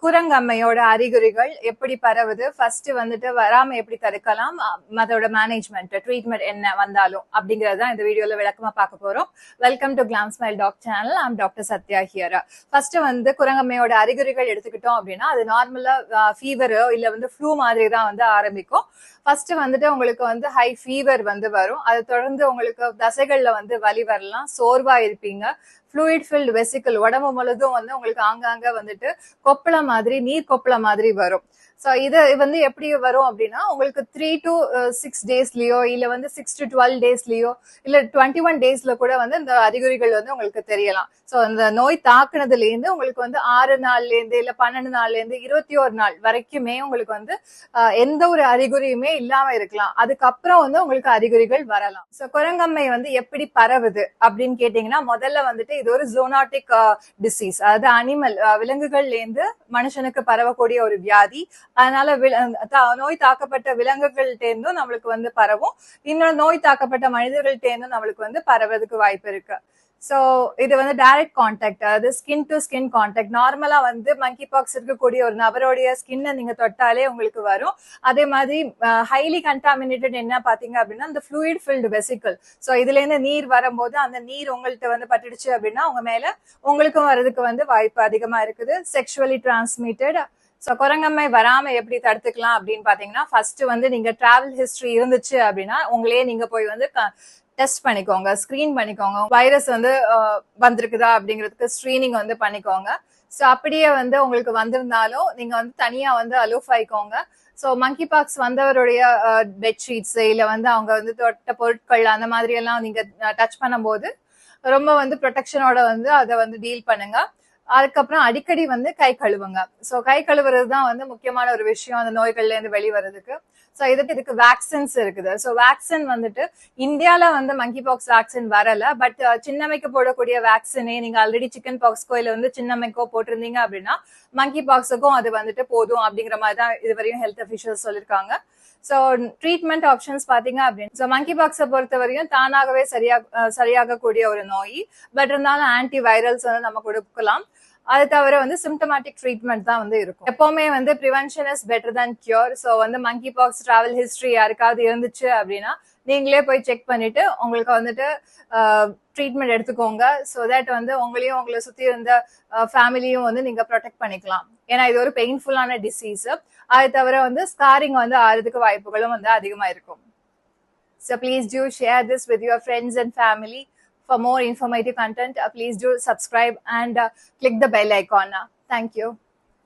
குரங்கம்மையோட அறிகுறிகள் எப்படி பரவுது, ஃபர்ஸ்ட் வந்துட்டு வராம எப்படி தடுக்கலாம், அதோட மேனேஜ்மெண்ட் ட்ரீட்மெண்ட் என்ன வந்தாலும் அப்படிங்கறத இந்த வீடியோல விளக்கமா பார்க்க போறோம். Welcome to glam smile doctor channel. I'm doctor Sathya here. First வந்து குரங்கம்மையோட அறிகுறிகள் எடுத்துக்கிட்டோம் அப்படின்னா அது நார்மலா ஃபீவரோ இல்ல வந்து ஃப்ளூ மாதிரி தான் வந்து ஆரம்பிக்கும். ஃபர்ஸ்ட் வந்துட்டு உங்களுக்கு வந்து ஹை ஃபீவர் வந்து வரும். அதை தொடர்ந்து உங்களுக்கு தசைகள்ல வந்து வலி வரலாம், சோர்வா இருப்பீங்க, ஃப்ளூயிட் ஃபில்டு வெசிக்கல் உடம்பு முழுதும் வந்து உங்களுக்கு ஆங்காங்க வந்துட்டு கொப்பள மாதிரி நீர் கொப்பள மாதிரி வரும். ஸோ இது வந்து எப்படி வரும் அப்படின்னா உங்களுக்கு 3 to 6 டேஸ்லயோ இல்ல வந்து 6 to 12 டேஸ்லயோ இல்ல 21 டேஸ்ல கூட வந்து இந்த அறிகுறிகள் வந்து உங்களுக்கு தெரியலாம். ஸோ இந்த நோய் தாக்குனதுல இருந்து உங்களுக்கு வந்து 6 நாள்ல இருந்து இல்ல 12 நாள்ல இருந்து 21 நாள் வரைக்குமே உங்களுக்கு வந்து எந்த ஒரு அறிகுறியுமே இல்லாம இருக்கலாம். அதுக்கப்புறம் வந்து உங்களுக்கு அறிகுறிகள் வரலாம். ஸோ குரங்கம்மை வந்து எப்படி பரவுது அப்படின்னு கேட்டீங்கன்னா முதல்ல வந்துட்டு இது ஒரு ஜூனோட்டிக் டிசீஸ், அதாவது அனிமல் விலங்குகள்ல இருந்து மனுஷனுக்கு பரவக்கூடிய ஒரு வியாதி. அதனால நோய் தாக்கப்பட்ட விலங்குகள்கிட்ட இருந்தும் நம்மளுக்கு வந்து பரவும், இன்னொரு நோய் தாக்கப்பட்ட மனிதர்கள்ட்ட இருந்தும் நம்மளுக்கு வந்து பரவதுக்கு வாய்ப்பு இருக்கு. சோ இது வந்து டைரக்ட் கான்டாக்ட், அதாவது ஸ்கின் டு ஸ்கின் கான்டாக்ட். நார்மலா வந்து மங்கி பாக்ஸ் இருக்கக்கூடிய ஒரு நபருடைய ஸ்கின்னை நீங்க தொட்டாலே உங்களுக்கு வரும். அதே மாதிரி ஹைலி கண்டாமினேட்டட் என்ன பாத்தீங்க அப்படின்னா இந்த ஃப்ளூயிட் ஃபில்டு வெசிக்கல். சோ இதுல இருந்து நீர் வரும்போது அந்த நீர் உங்கள்கிட்ட வந்து பட்டுடுச்சு அப்படின்னா உங்க மேல உங்களுக்கும் வர்றதுக்கு வந்து வாய்ப்பு அதிகமா இருக்குது. Sexually transmitted. ஸோ குரங்கம்மை வராம எப்படி தடுத்துக்கலாம் அப்படின்னு பாத்தீங்கன்னா ஃபர்ஸ்ட் வந்து நீங்க டிராவல் ஹிஸ்டரி இருந்துச்சு அப்படின்னா உங்களையே நீங்க போய் வந்து டெஸ்ட் பண்ணிக்கோங்க, ஸ்கிரீன் பண்ணிக்கோங்க. வைரஸ் வந்து வந்திருக்குதா அப்படிங்கிறதுக்கு ஸ்கிரீனிங் வந்து பண்ணிக்கோங்க. ஸோ அப்படியே வந்து உங்களுக்கு வந்திருந்தாலும் நீங்க வந்து தனியா வந்து அலூஃப் ஆயிக்கோங்க. ஸோ மங்கி பாக்ஸ் வந்தவருடைய பெட்ஷீட்ஸ் இல்ல வந்து அவங்க வந்து தொட்ட பொருட்கள் அந்த மாதிரி எல்லாம் நீங்க டச் பண்ணும்போது ரொம்ப வந்து ப்ரொடெக்ஷனோட வந்து அதை வந்து டீல் பண்ணுங்க. அதுக்கப்புறம் அடிக்கடி வந்து கை கழுவுங்க. சோ கை கழுவுறது தான் வந்து முக்கியமான ஒரு விஷயம் அந்த நோய்கள்ல இருந்து வெளிவரதுக்கு. சோ இதுக்கு வேக்சின்ஸ் இருக்குது. சோ வேக்சின் வந்துட்டு இந்தியால வந்து மங்கி பாக்ஸ் வேக்சின் வரல, பட் சின்னம்மைக்கு போடக்கூடிய வேக்சினே நீங்க ஆல்ரெடி சிக்கன் பாக்ஸ்க்கோ இல்ல வந்து சின்னம்மைக்கோ போட்டிருந்தீங்க அப்படின்னா மங்கி பாக்ஸுக்கும் அது வந்துட்டு போதும் அப்படிங்கிற மாதிரி தான் இதுவரையும் ஹெல்த் அபிஷியல்ஸ் சொல்லியிருக்காங்க. சோ ட்ரீட்மெண்ட் ஆப்ஷன்ஸ் பாத்தீங்க அப்படின்னு சோ மங்கி பாக்ஸை பொறுத்த வரையும் தானாகவே சரியாகக்கூடிய ஒரு நோய். பட் இருந்தாலும் ஆன்டி வைரல்ஸ் வந்து நம்ம கொடுக்கலாம். அது தவிர வந்து சிம்டமேட்டிக் ட்ரீட்மெண்ட் தான் வந்து இருக்கும். எப்பவுமே வந்து prevention is better than cure. So வந்து மங்கி பாக்ஸ் டிராவல் ஹிஸ்டரி யாருக்காவது இருந்துச்சு அப்படின்னா நீங்களே போய் செக் பண்ணிட்டு உங்களுக்கு வந்துட்டு ட்ரீட்மெண்ட் எடுத்துக்கோங்க. ஸோ தட் வந்து உங்களையும் உங்களை சுத்தி இருந்த ஃபேமிலியும் வந்து நீங்க ப்ரொடெக்ட் பண்ணிக்கலாம். ஏன்னா இது ஒரு பெயின்ஃபுல்லான டிசீஸ். அது தவிர வந்து ஸ்காரிங் வந்து ஆறதுக்கு வாய்ப்புகளும் வந்து அதிகமா இருக்கும். So please do share this with your friends and family. For more informative content, please do subscribe and click the bell icon. Thank you.